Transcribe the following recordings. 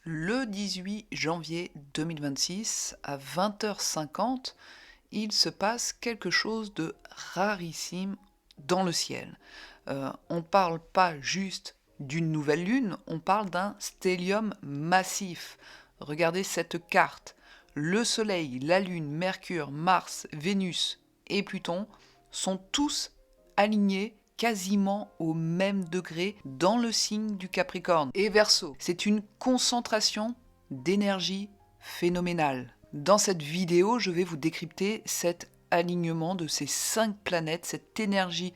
Le 18 janvier 2026, à 20h50, il se passe quelque chose de rarissime dans le ciel. On ne parle pas juste d'une nouvelle lune, on parle d'un stellium massif. Regardez cette carte. Le Soleil, la Lune, Mercure, Mars, Vénus et Pluton sont tous alignés quasiment au même degré dans le signe du Capricorne et Verseau. C'est une concentration d'énergie phénoménale. Dans cette vidéo, je vais vous décrypter cet alignement de ces 5 planètes, cette énergie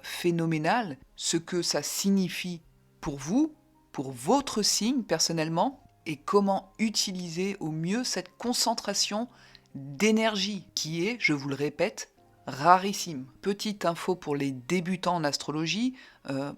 phénoménale, ce que ça signifie pour vous, pour votre signe personnellement, et comment utiliser au mieux cette concentration d'énergie qui est, je vous le répète, rarissime. Petite info pour les débutants en astrologie,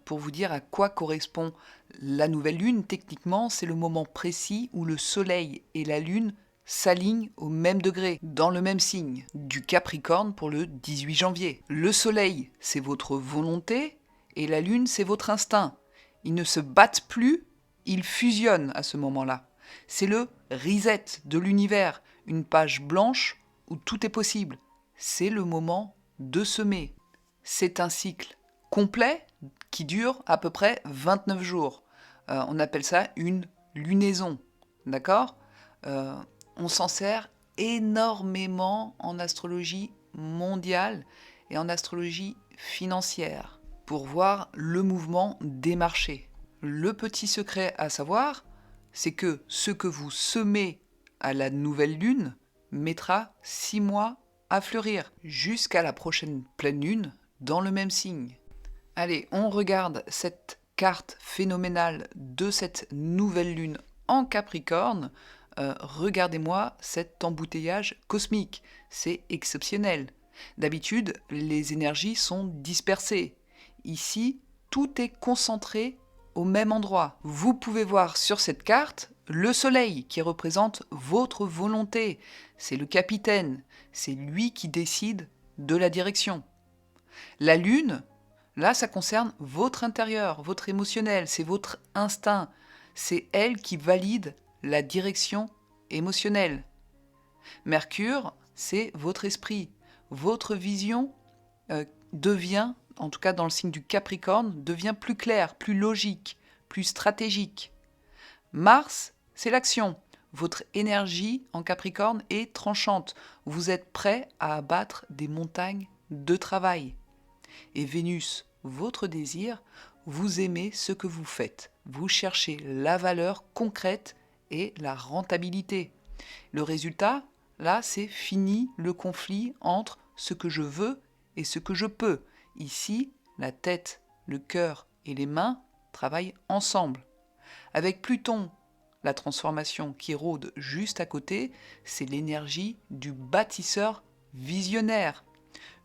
pour vous dire à quoi correspond la nouvelle lune. Techniquement, c'est le moment précis où le soleil et la lune s'alignent au même degré, dans le même signe, du Capricorne pour le 18 janvier. Le soleil, c'est votre volonté, et la lune, c'est votre instinct. Ils ne se battent plus, ils fusionnent à ce moment-là. C'est le reset de l'univers, une page blanche où tout est possible. C'est le moment de semer. C'est un cycle complet qui dure à peu près 29 jours. On appelle ça une lunaison, d'accord On s'en sert énormément en astrologie mondiale et en astrologie financière pour voir le mouvement des marchés. Le petit secret à savoir, c'est que ce que vous semez à la nouvelle lune mettra 6 mois à fleurir, jusqu'à la prochaine pleine lune dans le même signe. Allez, on regarde cette carte phénoménale de cette nouvelle lune en Capricorne. Regardez-moi cet embouteillage cosmique, c'est exceptionnel. D'habitude, les énergies sont dispersées. Ici, tout est concentré au même endroit. Vous pouvez voir sur cette carte le soleil qui représente votre volonté. C'est le capitaine, c'est lui qui décide de la direction. La lune, là, ça concerne votre intérieur, votre émotionnel, c'est votre instinct. C'est elle qui valide la direction émotionnelle. Mercure, c'est votre esprit. Votre vision devient, en tout cas dans le signe du Capricorne, devient plus claire, plus logique, plus stratégique. Mars, c'est l'action. Votre énergie en Capricorne est tranchante. Vous êtes prêt à abattre des montagnes de travail. Et Vénus, votre désir, vous aimez ce que vous faites. Vous cherchez la valeur concrète et la rentabilité. Le résultat, là, c'est fini le conflit entre ce que je veux et ce que je peux. Ici, la tête, le cœur et les mains travaillent ensemble. Avec Pluton, la transformation qui rôde juste à côté, c'est l'énergie du bâtisseur visionnaire.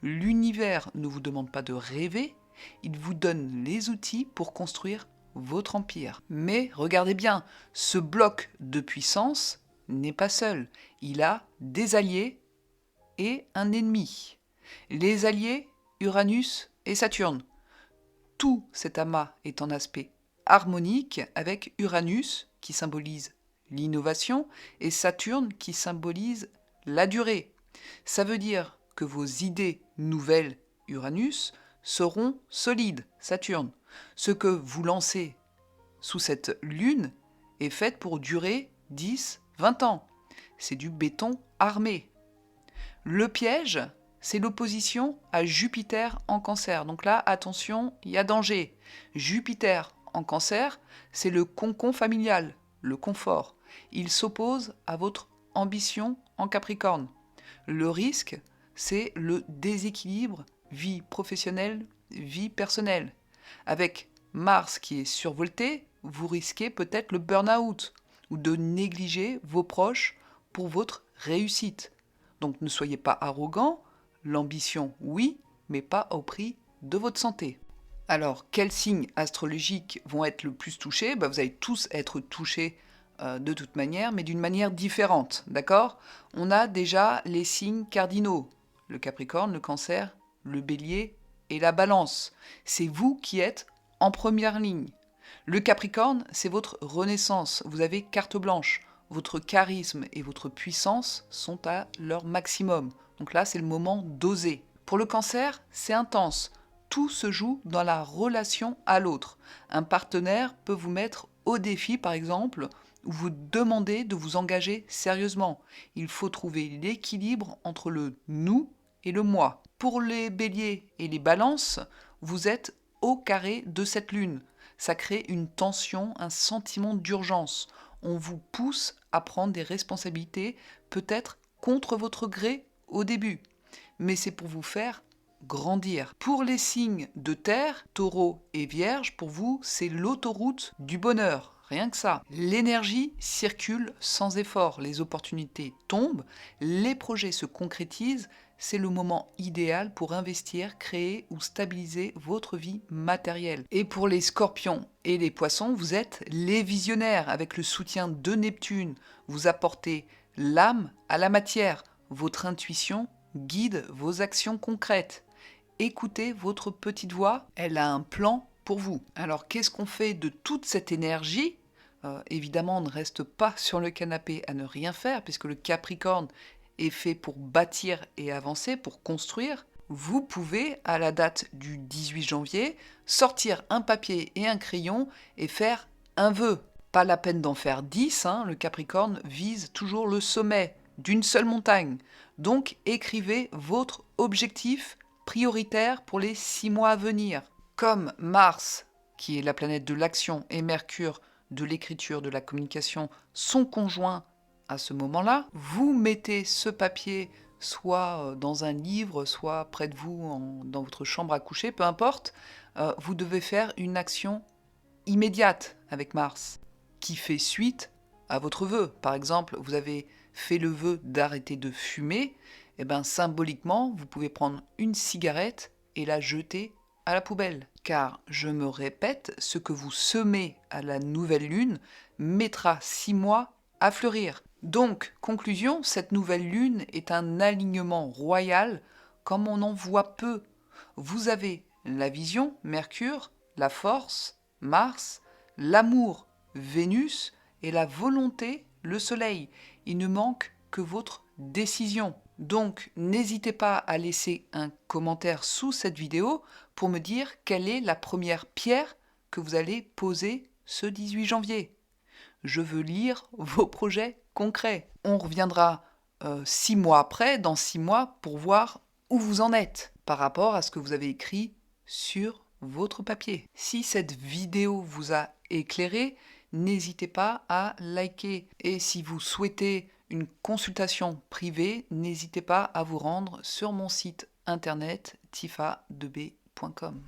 L'univers ne vous demande pas de rêver, il vous donne les outils pour construire votre empire. Mais regardez bien, ce bloc de puissance n'est pas seul. Il a des alliés et un ennemi. Les alliés, Uranus et Saturne. Tout cet amas est en aspect harmonique avec Uranus qui symbolise l'innovation et Saturne qui symbolise la durée. Ça veut dire que vos idées nouvelles, Uranus, seront solides, Saturne. Ce que vous lancez sous cette lune est fait pour durer 10, 20 ans. C'est du béton armé. Le piège, c'est l'opposition à Jupiter en Cancer. Donc là, attention, il y a danger. Jupiter en Cancer, c'est le cocon familial, le confort. Il s'oppose à votre ambition en Capricorne. Le risque, c'est le déséquilibre vie professionnelle, vie personnelle. Avec Mars qui est survolté, vous risquez peut-être le burn-out ou de négliger vos proches pour votre réussite. Donc ne soyez pas arrogant, l'ambition oui, mais pas au prix de votre santé. Alors, quels signes astrologiques vont être le plus touchés ? Vous allez tous être touchés de toute manière, mais d'une manière différente, d'accord ? On a déjà les signes cardinaux, le Capricorne, le Cancer, le Bélier et la Balance. C'est vous qui êtes en première ligne. Le Capricorne, c'est votre renaissance. Vous avez carte blanche. Votre charisme et votre puissance sont à leur maximum. Donc là, c'est le moment d'oser. Pour le Cancer, c'est intense. Tout se joue dans la relation à l'autre. Un partenaire peut vous mettre au défi, par exemple, ou vous demander de vous engager sérieusement. Il faut trouver l'équilibre entre le nous et le moi. Pour les Béliers et les Balances, vous êtes au carré de cette lune. Ça crée une tension, un sentiment d'urgence. On vous pousse à prendre des responsabilités, peut-être contre votre gré au début, mais c'est pour vous faire grandir. Pour les signes de terre, Taureau et Vierge, pour vous, c'est l'autoroute du bonheur. Rien que ça. L'énergie circule sans effort, les opportunités tombent, les projets se concrétisent, c'est le moment idéal pour investir, créer ou stabiliser votre vie matérielle. Et pour les Scorpions et les Poissons, vous êtes les visionnaires. Avec le soutien de Neptune, vous apportez l'âme à la matière. Votre intuition guide vos actions concrètes. Écoutez votre petite voix, elle a un plan pour vous. Alors qu'est-ce qu'on fait de toute cette énergie ? Évidemment, on ne reste pas sur le canapé à ne rien faire, puisque le Capricorne est fait pour bâtir et avancer, pour construire. Vous pouvez, à la date du 18 janvier, sortir un papier et un crayon et faire un vœu. Pas la peine d'en faire 10, le Capricorne vise toujours le sommet d'une seule montagne. Donc écrivez votre objectif prioritaire pour les 6 mois à venir. Comme Mars, qui est la planète de l'action, et Mercure, de l'écriture, de la communication, sont conjoints à ce moment-là, vous mettez ce papier soit dans un livre, soit près de vous, dans votre chambre à coucher, peu importe. Vous devez faire une action immédiate avec Mars, qui fait suite à votre vœu. Par exemple, vous avez fait le vœu d'arrêter de fumer, et bien symboliquement, vous pouvez prendre une cigarette et la jeter à la poubelle. Car, je me répète, ce que vous semez à la nouvelle lune mettra 6 mois à fleurir. Donc, conclusion, cette nouvelle lune est un alignement royal comme on en voit peu. Vous avez la vision, Mercure, la force, Mars, l'amour, Vénus, et la volonté, le Soleil. Il ne manque que votre décision. Donc, n'hésitez pas à laisser un commentaire sous cette vidéo pour me dire quelle est la première pierre que vous allez poser ce 18 janvier. Je veux lire vos projets concrets. On reviendra 6 mois après, dans 6 mois, pour voir où vous en êtes par rapport à ce que vous avez écrit sur votre papier. Si cette vidéo vous a éclairé, n'hésitez pas à liker. Et si vous souhaitez une consultation privée, n'hésitez pas à vous rendre sur mon site internet tifa2b.com.